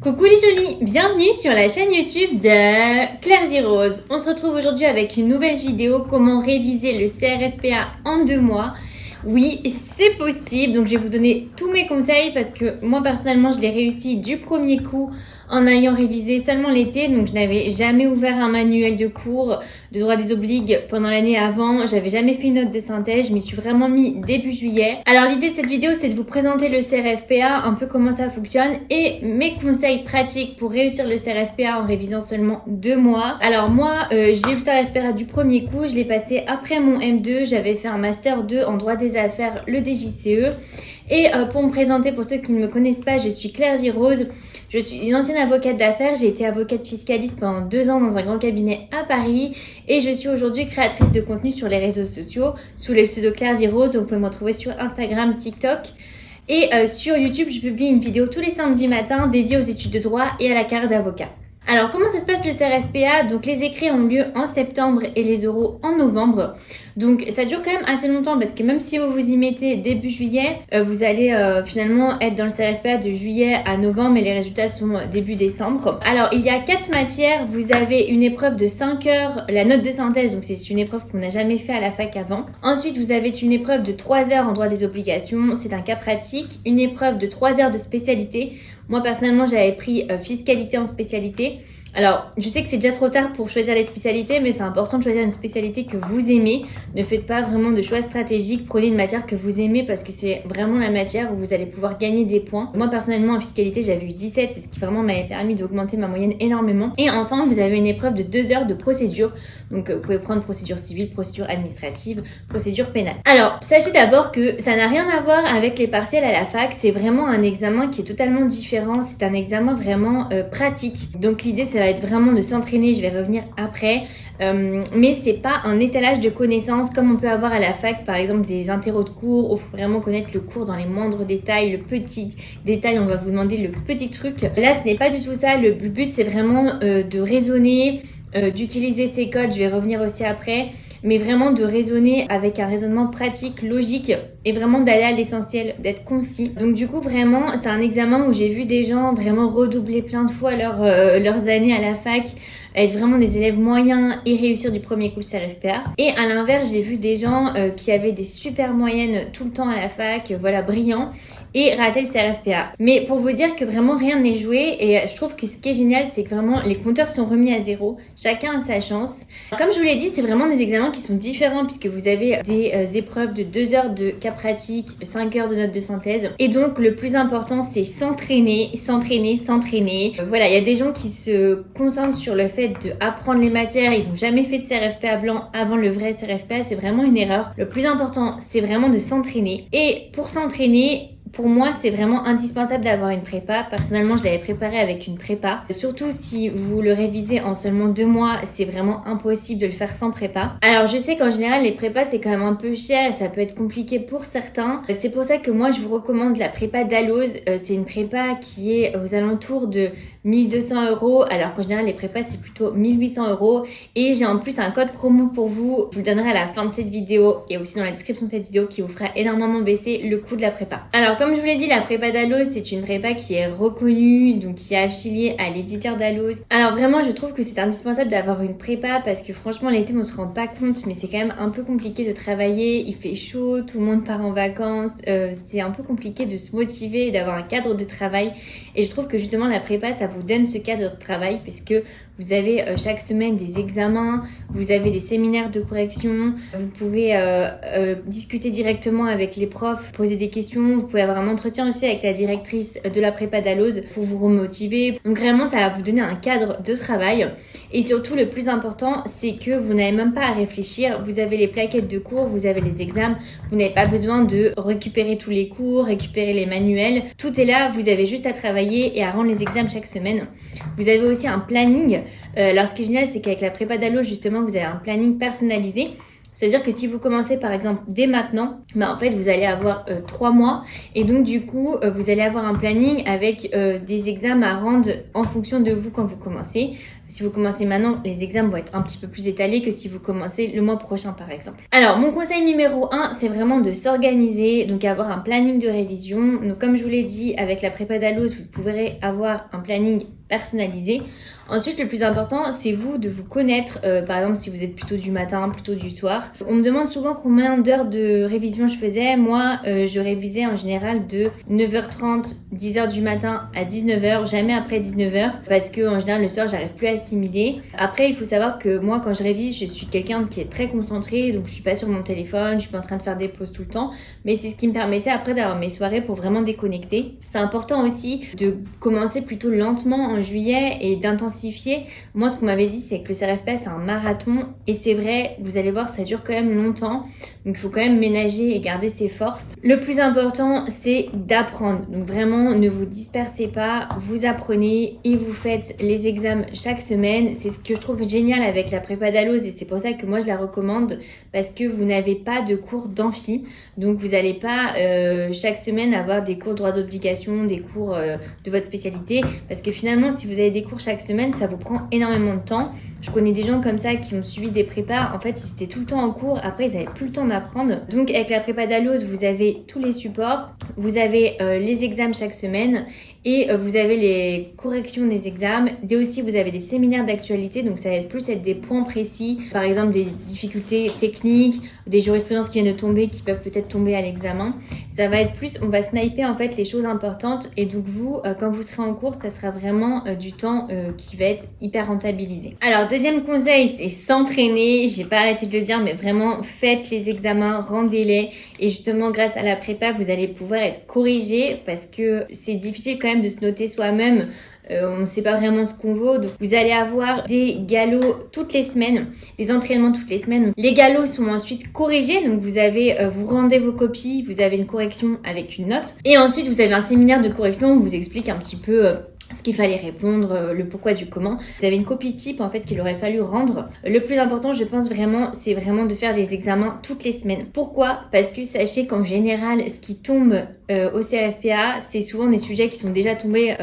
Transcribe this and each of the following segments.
Coucou les jolies, bienvenue sur la chaîne YouTube de Claire Vie Rose. On se retrouve aujourd'hui avec une nouvelle vidéo, comment réviser le CRFPA en 2 mois. Oui, c'est possible, donc je vais vous donner tous mes conseils parce que moi personnellement je l'ai réussi du premier coup en ayant révisé seulement l'été, donc je n'avais jamais ouvert un manuel de cours de droit des obligues pendant l'année avant, j'avais jamais fait une note de synthèse, je m'y suis vraiment mis début juillet. Alors l'idée de cette vidéo c'est de vous présenter le CRFPA, un peu comment ça fonctionne et mes conseils pratiques pour réussir le CRFPA en révisant seulement 2 mois. Alors moi j'ai eu le CRFPA du premier coup, je l'ai passé après mon M2, j'avais fait un master 2 en droit des affaires, le DJCE. Et pour me présenter, pour ceux qui ne me connaissent pas, je suis Claire Vie Rose. Je suis une ancienne avocate d'affaires, j'ai été avocate fiscaliste pendant 2 ans dans un grand cabinet à Paris et je suis aujourd'hui créatrice de contenu sur les réseaux sociaux sous le pseudo Claire Vie Rose. Donc vous pouvez me retrouver sur Instagram, TikTok et sur YouTube. Je publie une vidéo tous les samedis matins dédiée aux études de droit et à la carrière d'avocat. Alors comment ça se passe le CRFPA? Donc les écrits ont lieu en septembre et les oraux en novembre. Donc ça dure quand même assez longtemps parce que même si vous vous y mettez début juillet, vous allez finalement être dans le CRFPA de juillet à novembre et les résultats sont début décembre. Alors il y a 4 matières, vous avez une épreuve de 5 heures, la note de synthèse, donc c'est une épreuve qu'on n'a jamais fait à la fac avant. Ensuite vous avez une épreuve de 3 heures en droit des obligations, c'est un cas pratique, une épreuve de 3 heures de spécialité. Moi personnellement j'avais pris fiscalité en spécialité. Alors, je sais que c'est déjà trop tard pour choisir les spécialités, mais c'est important de choisir une spécialité que vous aimez. Ne faites pas vraiment de choix stratégiques, prenez une matière que vous aimez parce que c'est vraiment la matière où vous allez pouvoir gagner des points. Moi, personnellement, en fiscalité, j'avais eu 17, c'est ce qui vraiment m'avait permis d'augmenter ma moyenne énormément. Et enfin, vous avez une épreuve de 2 heures de procédure. Donc, vous pouvez prendre procédure civile, procédure administrative, procédure pénale. Alors, sachez d'abord que ça n'a rien à voir avec les partiels à la fac. C'est vraiment un examen qui est totalement différent. C'est un examen vraiment pratique. Donc, l'idée, ça va être vraiment de s'entraîner, je vais revenir après, mais c'est pas un étalage de connaissances comme on peut avoir à la fac, par exemple des interros de cours où il faut vraiment connaître le cours dans les moindres détails, le petit détail, on va vous demander le petit truc. Là ce n'est pas du tout ça, le but c'est vraiment de raisonner, d'utiliser ces codes, je vais revenir aussi après, mais vraiment de raisonner avec un raisonnement pratique, logique et vraiment d'aller à l'essentiel, d'être concis. Donc du coup vraiment c'est un examen où j'ai vu des gens vraiment redoubler plein de fois leurs années à la fac, être vraiment des élèves moyens et réussir du premier coup le CRFPA. Et à l'inverse, j'ai vu des gens qui avaient des super moyennes tout le temps à la fac, voilà, brillants, et rater le CRFPA. Mais pour vous dire que vraiment rien n'est joué, et je trouve que ce qui est génial, c'est que vraiment les compteurs sont remis à zéro, chacun a sa chance. Comme je vous l'ai dit, c'est vraiment des examens qui sont différents puisque vous avez des épreuves de 2 heures de cas pratique, 5 heures de notes de synthèse. Et donc le plus important, c'est s'entraîner, s'entraîner, s'entraîner. Voilà, il y a des gens qui se concentrent sur le fait d'apprendre les matières, ils n'ont jamais fait de CRFPA blanc avant le vrai CRFPA, c'est vraiment une erreur. Le plus important, c'est vraiment de s'entraîner. Et pour s'entraîner, pour moi, c'est vraiment indispensable d'avoir une prépa. Personnellement, je l'avais préparé avec une prépa. Surtout si vous le révisez en seulement 2 mois, c'est vraiment impossible de le faire sans prépa. Alors, je sais qu'en général, les prépas, c'est quand même un peu cher et ça peut être compliqué pour certains. C'est pour ça que moi, je vous recommande la prépa Dalloz. C'est une prépa qui est aux alentours de 1200 €, alors qu'en général, les prépas, c'est plutôt 1800 €. Et j'ai en plus un code promo pour vous. Je vous le donnerai à la fin de cette vidéo et aussi dans la description de cette vidéo qui vous fera énormément baisser le coût de la prépa. Alors, comme je vous l'ai dit, la prépa Dalloz, c'est une prépa qui est reconnue, donc qui est affiliée à l'éditeur Dalloz. Alors vraiment, je trouve que c'est indispensable d'avoir une prépa parce que franchement, l'été, on se rend pas compte, mais c'est quand même un peu compliqué de travailler. Il fait chaud, tout le monde part en vacances. C'est un peu compliqué de se motiver et d'avoir un cadre de travail. Et je trouve que justement, la prépa, ça vous donne ce cadre de travail puisque vous avez chaque semaine des examens, vous avez des séminaires de correction, vous pouvez discuter directement avec les profs, poser des questions, vous pouvez avoir un entretien aussi avec la directrice de la prépa Dalloz pour vous remotiver. Donc vraiment, ça va vous donner un cadre de travail. Et surtout, le plus important, c'est que vous n'avez même pas à réfléchir. Vous avez les plaquettes de cours, vous avez les examens, vous n'avez pas besoin de récupérer tous les cours, récupérer les manuels. Tout est là, vous avez juste à travailler et à rendre les examens chaque semaine. Vous avez aussi un planning. Alors ce qui est génial, c'est qu'avec la prépa Dalloz, justement, vous avez un planning personnalisé. Ça veut dire que si vous commencez par exemple dès maintenant, en fait vous allez avoir 3 mois et donc du coup vous allez avoir un planning avec des examens à rendre en fonction de vous quand vous commencez. Si vous commencez maintenant, les examens vont être un petit peu plus étalés que si vous commencez le mois prochain par exemple. Alors mon conseil numéro 1, c'est vraiment de s'organiser, donc avoir un planning de révision. Donc comme je vous l'ai dit, avec la prépa d'Alos, vous pourrez avoir un planning personnalisé. Ensuite, le plus important, c'est vous de vous connaître. Par exemple, si vous êtes plutôt du matin, plutôt du soir. On me demande souvent combien d'heures de révision je faisais. Moi, je révisais en général de 9h30, 10h du matin à 19h, jamais après 19h, parce que en général le soir, j'arrive plus à assimiler. Après, il faut savoir que moi, quand je révise, je suis quelqu'un qui est très concentré, donc je suis pas sur mon téléphone, je suis pas en train de faire des pauses tout le temps, mais c'est ce qui me permettait après d'avoir mes soirées pour vraiment déconnecter. C'est important aussi de commencer plutôt lentement en juillet et d'intensifier. Moi, ce qu'on m'avait dit, c'est que le CRFPA, c'est un marathon. Et c'est vrai, vous allez voir, ça dure quand même longtemps. Donc, il faut quand même ménager et garder ses forces. Le plus important, c'est d'apprendre. Donc, vraiment, ne vous dispersez pas. Vous apprenez et vous faites les examens chaque semaine. C'est ce que je trouve génial avec la prépa d'Alos. Et c'est pour ça que moi, je la recommande. Parce que vous n'avez pas de cours d'amphi. Donc, vous n'allez pas chaque semaine avoir des cours droit d'obligation, des cours de votre spécialité. Parce que finalement, si vous avez des cours chaque semaine, ça vous prend énormément de temps. Je connais des gens comme ça qui ont suivi des prépas. En fait, ils étaient tout le temps en cours. Après, ils n'avaient plus le temps d'apprendre. Donc, avec la prépa d'Alos, vous avez tous les supports. Vous avez les examens chaque semaine et vous avez les corrections des examens. Et aussi, vous avez des séminaires d'actualité. Donc, ça va plus être des points précis. Par exemple, des difficultés techniques, des jurisprudences qui viennent de tomber, qui peuvent peut-être tomber à l'examen. Ça va être plus, on va sniper en fait les choses importantes. Et donc, vous, quand vous serez en cours, ça sera vraiment du temps qui va être hyper rentabilisé. Alors, deuxième conseil, c'est s'entraîner. J'ai pas arrêté de le dire, mais vraiment, faites les examens, rendez-les. Et justement, grâce à la prépa, vous allez pouvoir être corrigé parce que c'est difficile quand même de se noter soi-même. On ne sait pas vraiment ce qu'on vaut. Donc, vous allez avoir des galops toutes les semaines, des entraînements toutes les semaines. Les galops sont ensuite corrigés. Donc, vous rendez vos copies, vous avez une correction avec une note. Et ensuite, vous avez un séminaire de correction où on vous explique un petit peu ce qu'il fallait répondre, le pourquoi du comment. Vous avez une copie type en fait qu'il aurait fallu rendre. Le plus important, je pense vraiment, c'est vraiment de faire des examens toutes les semaines. Pourquoi? Parce que sachez qu'en général, ce qui tombe au CRFPA, c'est souvent des sujets qui sont déjà tombés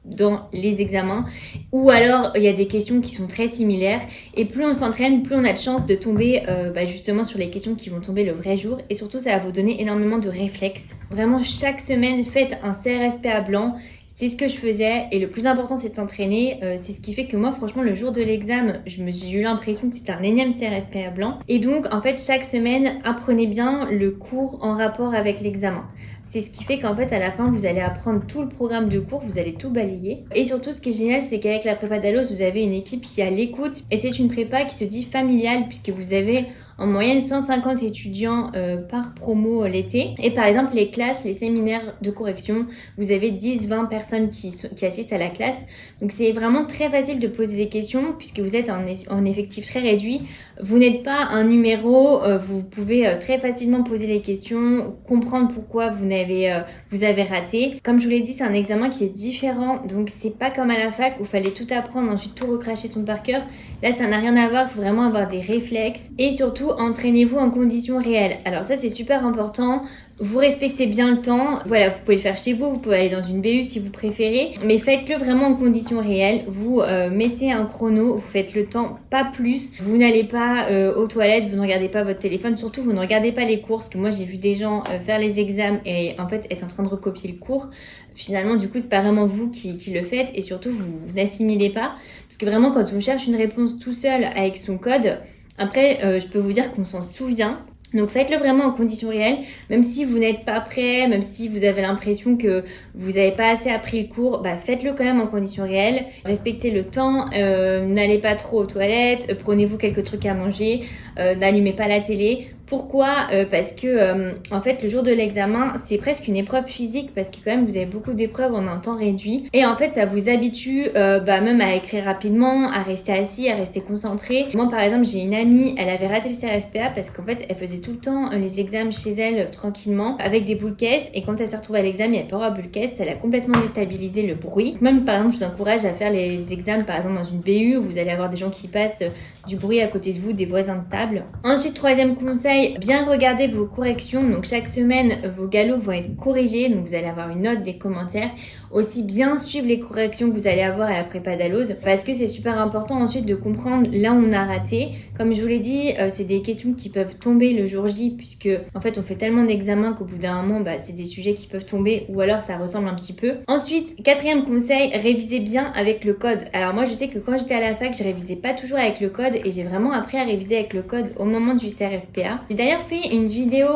dans les examens ou alors il y a des questions qui sont très similaires et plus on s'entraîne, plus on a de chances de tomber justement sur les questions qui vont tomber le vrai jour et surtout ça va vous donner énormément de réflexes. Vraiment chaque semaine faites un CRFPA blanc. C'est ce que je faisais et le plus important c'est de s'entraîner. C'est ce qui fait que moi franchement le jour de l'examen, j'ai eu l'impression que c'était un énième CRFPA blanc. Et donc en fait chaque semaine apprenez bien le cours en rapport avec l'examen. C'est ce qui fait qu'en fait à la fin vous allez apprendre tout le programme de cours, vous allez tout balayer. Et surtout ce qui est génial c'est qu'avec la prépa d'Alos vous avez une équipe qui est à l'écoute et c'est une prépa qui se dit familiale puisque vous avez en moyenne 150 étudiants par promo l'été. Et par exemple, les classes, les séminaires de correction, vous avez 10-20 personnes qui assistent à la classe. Donc c'est vraiment très facile de poser des questions puisque vous êtes en effectif très réduit. Vous n'êtes pas un numéro, vous pouvez très facilement poser les questions, comprendre pourquoi vous avez raté. Comme je vous l'ai dit, c'est un examen qui est différent. Donc c'est pas comme à la fac où il fallait tout apprendre, ensuite tout recracher son par cœur. Là, ça n'a rien à voir, il faut vraiment avoir des réflexes. Et surtout, entraînez-vous en conditions réelles. Alors ça, c'est super important. Vous respectez bien le temps. Voilà, vous pouvez le faire chez vous. Vous pouvez aller dans une BU si vous préférez. Mais faites-le vraiment en conditions réelles. Vous mettez un chrono. Vous faites le temps, pas plus. Vous n'allez pas aux toilettes. Vous ne regardez pas votre téléphone. Surtout, vous ne regardez pas les cours. Parce que moi, j'ai vu des gens faire les examens et en fait être en train de recopier le cours. Finalement, du coup, c'est pas vraiment vous qui le faites. Et surtout, vous n'assimilez pas. Parce que vraiment, quand on cherche une réponse tout seul avec son code, après, je peux vous dire qu'on s'en souvient. Donc faites-le vraiment en conditions réelles, même si vous n'êtes pas prêt, même si vous avez l'impression que vous n'avez pas assez appris le cours, faites-le quand même en conditions réelles. Respectez le temps, n'allez pas trop aux toilettes, prenez-vous quelques trucs à manger, n'allumez pas la télé. Pourquoi? Parce que en fait le jour de l'examen c'est presque une épreuve physique parce que quand même vous avez beaucoup d'épreuves en un temps réduit et en fait ça vous habitue même à écrire rapidement, à rester assis, à rester concentré. Moi par exemple j'ai une amie, elle avait raté le CRFPA parce qu'en fait elle faisait tout le temps les examens chez elle tranquillement avec des boules caisses et quand elle s'est retrouvée à l'examen il n'y avait pas avoir boules caisses, ça l'a complètement déstabilisé le bruit. Même par exemple je vous encourage à faire les examens par exemple dans une BU où vous allez avoir des gens qui passent du bruit à côté de vous, des voisins de table. Ensuite, troisième conseil, bien regarder vos corrections. Donc chaque semaine, vos galops vont être corrigés, donc vous allez avoir une note, des commentaires. Aussi bien suivre les corrections que vous allez avoir à la prépa d'Alloz, parce que c'est super important ensuite de comprendre là où on a raté. Comme je vous l'ai dit, c'est des questions qui peuvent tomber le jour J, puisque en fait on fait tellement d'examens qu'au bout d'un moment, c'est des sujets qui peuvent tomber, ou alors ça ressemble un petit peu. Ensuite, quatrième conseil, révisez bien avec le code. Alors moi je sais que quand j'étais à la fac, je révisais pas toujours avec le code, et j'ai vraiment appris à réviser avec le code au moment du CRFPA. J'ai d'ailleurs fait une vidéo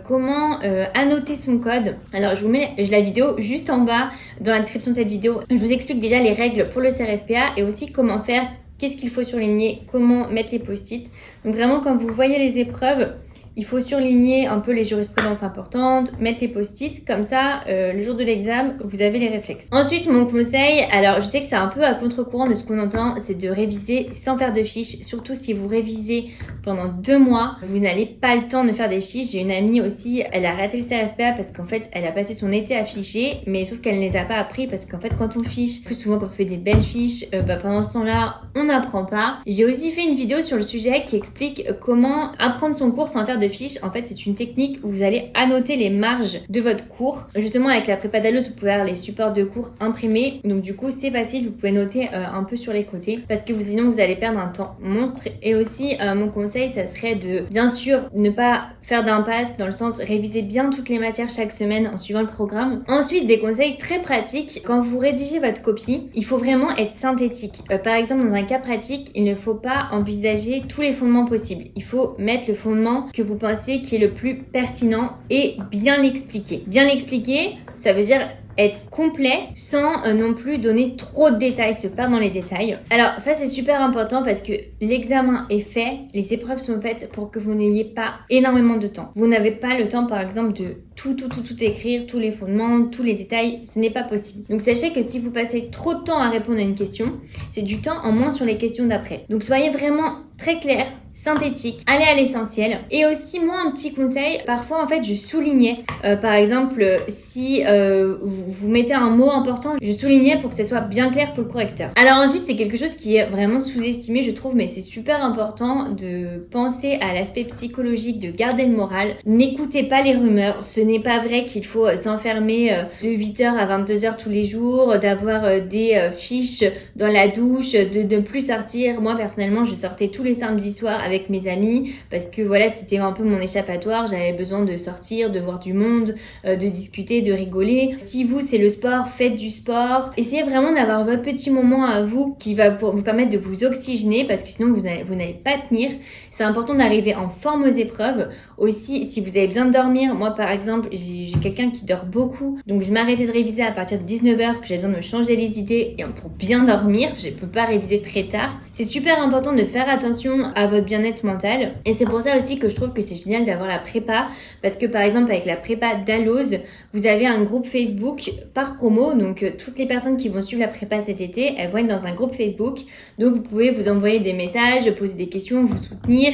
comment annoter son code. Alors je vous mets la vidéo juste en bas dans la description de cette vidéo. Je vous explique déjà les règles pour le CRFPA et aussi comment faire, qu'est-ce qu'il faut surligner, comment mettre les post-it. Donc vraiment quand vous voyez les épreuves, il faut surligner un peu les jurisprudences importantes, mettre les post-it, comme ça, le jour de l'examen, vous avez les réflexes. Ensuite, mon conseil, alors je sais que c'est un peu à contre-courant de ce qu'on entend, c'est de réviser sans faire de fiches, surtout si vous révisez pendant 2 mois, vous n'allez pas le temps de faire des fiches. J'ai une amie aussi, elle a arrêté le CRFPA parce qu'en fait, elle a passé son été à ficher, mais sauf qu'elle ne les a pas appris parce qu'en fait, quand on fiche, plus souvent quand on fait des belles fiches, pendant ce temps-là, on n'apprend pas. J'ai aussi fait une vidéo sur le sujet qui explique comment apprendre son cours sans faire de fiches. En fait, c'est une technique où vous allez annoter les marges de votre cours. Justement, avec la prépa d'Alloz, vous pouvez avoir les supports de cours imprimés. Donc du coup, c'est facile, vous pouvez noter un peu sur les côtés parce que sinon, vous allez perdre un temps monstre. Et aussi, mon conseil, ça serait de, bien sûr, ne pas faire d'impasse dans le sens réviser bien toutes les matières chaque semaine en suivant le programme. Ensuite, des conseils très pratiques. Quand vous rédigez votre copie, il faut vraiment être synthétique. Par exemple, dans un cas pratique, il ne faut pas envisager tous les fondements possibles. Il faut mettre le fondement que vous pensez qui est le plus pertinent et bien l'expliquer. Bien l'expliquer, ça veut dire être complet sans non plus donner trop de détails, se perdre dans les détails. Alors ça c'est super important parce que l'examen est fait, les épreuves sont faites pour que vous n'ayez pas énormément de temps. Vous n'avez pas le temps par exemple de tout écrire, tous les fondements, tous les détails, ce n'est pas possible. Donc sachez que si vous passez trop de temps à répondre à une question, c'est du temps en moins sur les questions d'après. Donc soyez vraiment très clair, synthétique, allez à l'essentiel. Et aussi moi un petit conseil, parfois en fait je soulignais, par exemple si vous mettez un mot important, je soulignais pour que ce soit bien clair pour le correcteur. Alors ensuite c'est quelque chose qui est vraiment sous-estimé je trouve, mais c'est super important de penser à l'aspect psychologique, de garder le moral. N'écoutez pas les rumeurs, ce n'est pas vrai qu'il faut s'enfermer de 8h à 22h tous les jours, d'avoir des fiches dans la douche, de ne plus sortir. Moi personnellement je sortais tous les samedis soirs avec mes amis parce que voilà c'était un peu mon échappatoire, j'avais besoin de sortir, de voir du monde, de discuter, de rigoler. Si vous c'est le sport, faites du sport, essayez vraiment d'avoir votre petit moment à vous qui va vous permettre de vous oxygéner parce que sinon vous n'allez pas tenir. C'est important d'arriver en forme aux épreuves. Aussi si vous avez besoin de dormir, moi par exemple j'ai quelqu'un qui dort beaucoup, donc je m'arrêtais de réviser à partir de 19h parce que j'avais besoin de me changer les idées et pour bien dormir, je peux pas réviser très tard. C'est super important de faire attention à votre bien-être mental et c'est pour ça aussi que je trouve que c'est génial d'avoir la prépa parce que par exemple avec la prépa d'Alloz, vous avez un groupe Facebook par promo, donc toutes les personnes qui vont suivre la prépa cet été, elles vont être dans un groupe Facebook, donc vous pouvez vous envoyer des messages, poser des questions, vous soutenir,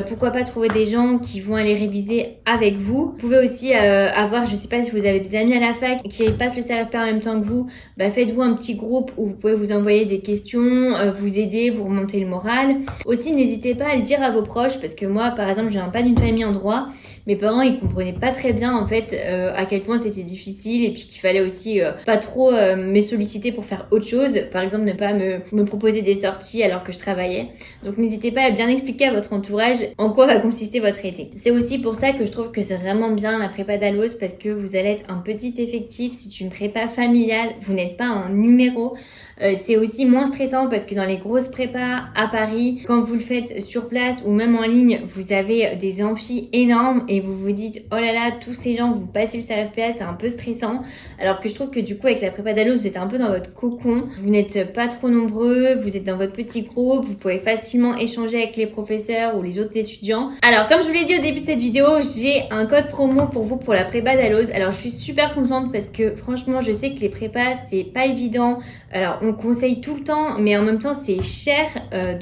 pourquoi pas trouver des gens qui vont aller réviser avec vous. Vous pouvez aussi avoir, je sais pas si vous avez des amis à la fac qui passent le CRFPA en même temps que vous, faites-vous un petit groupe où vous pouvez vous envoyer des questions, vous aider, vous remonter le moral. Aussi n'hésitez pas à le dire à vos proches parce que moi par exemple je viens pas d'une famille en droit, mes parents ils comprenaient pas très bien en fait à quel point c'était difficile et puis qu'il fallait aussi pas trop me solliciter pour faire autre chose, par exemple ne pas me proposer des sorties alors que je travaillais. Donc n'hésitez pas à bien expliquer à votre entourage en quoi va consister votre été. C'est aussi pour ça que je trouve que c'est vraiment bien la prépa d'Alloz parce que vous allez être un petit effectif, c'est une prépa familiale, vous n'êtes pas un numéro. C'est aussi moins stressant parce que dans les grosses prépas à Paris, quand vous le faites sur place ou même en ligne, vous avez des amphis énormes et vous vous dites oh là là, tous ces gens vont passer le CRFPA, c'est un peu stressant. Alors que je trouve que du coup avec la prépa d'Alloz, vous êtes un peu dans votre cocon, vous n'êtes pas trop nombreux, vous êtes dans votre petit groupe, vous pouvez facilement échanger avec les professeurs ou les autres étudiants. Alors comme je vous l'ai dit au début de cette vidéo, j'ai un code promo pour vous pour la prépa d'Alloz. Alors je suis super contente parce que franchement je sais que les prépas c'est pas évident. Alors on conseille tout le temps mais en même temps c'est cher,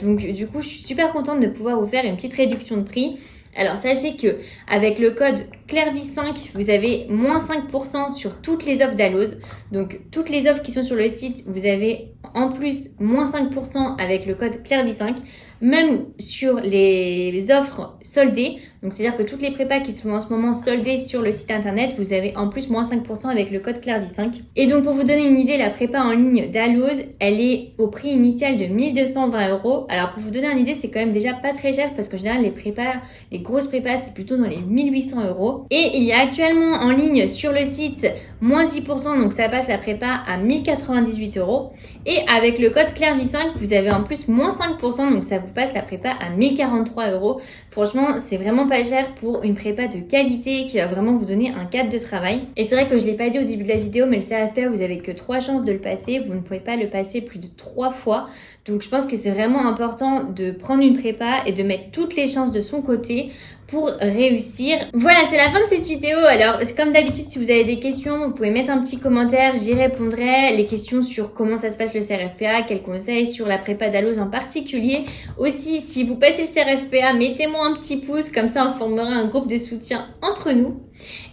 donc du coup je suis super contente de pouvoir vous faire une petite réduction de prix. Alors sachez que avec le code Clairvy 5, vous avez moins 5% sur toutes les offres d'Alloz. Donc toutes les offres qui sont sur le site, vous avez en plus moins 5% avec le code Clairvy 5. Même sur les offres soldées, donc c'est-à-dire que toutes les prépas qui sont en ce moment soldées sur le site internet, vous avez en plus moins 5% avec le code Clairvy 5. Et donc pour vous donner une idée, la prépa en ligne d'Alloz, elle est au prix initial de 1220 €. Alors pour vous donner une idée, c'est quand même déjà pas très cher parce qu'en général les grosses prépas, c'est plutôt dans les 1800 €. Et il y a actuellement en ligne sur le site moins 10%, donc ça passe la prépa à 1098 €. Et avec le code Clairvy 5, vous avez en plus moins 5%, donc ça vous passe la prépa à 1043 €. Franchement, c'est vraiment pas cher pour une prépa de qualité qui va vraiment vous donner un cadre de travail. Et c'est vrai que je l'ai pas dit au début de la vidéo, mais le CRFPA, vous avez que 3 chances de le passer. Vous ne pouvez pas le passer plus de 3 fois. Donc je pense que c'est vraiment important de prendre une prépa et de mettre toutes les chances de son côté pour réussir. Voilà, c'est la fin de cette vidéo. Alors, comme d'habitude, si vous avez des questions, vous pouvez mettre un petit commentaire, j'y répondrai. Les questions sur comment ça se passe le CRFPA, quels conseils sur la prépa d'Alloz en particulier. Aussi, si vous passez le CRFPA, mettez-moi un petit pouce, comme ça on formera un groupe de soutien entre nous.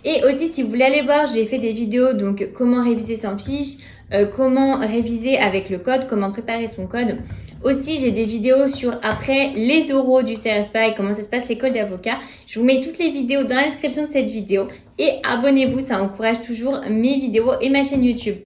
Et aussi, si vous voulez aller voir, j'ai fait des vidéos, donc comment réviser sans fiche, comment réviser avec le code, comment préparer son code. Aussi, j'ai des vidéos sur après les oraux du CRFPA et comment ça se passe l'école d'avocat. Je vous mets toutes les vidéos dans la description de cette vidéo et abonnez-vous, ça encourage toujours mes vidéos et ma chaîne YouTube.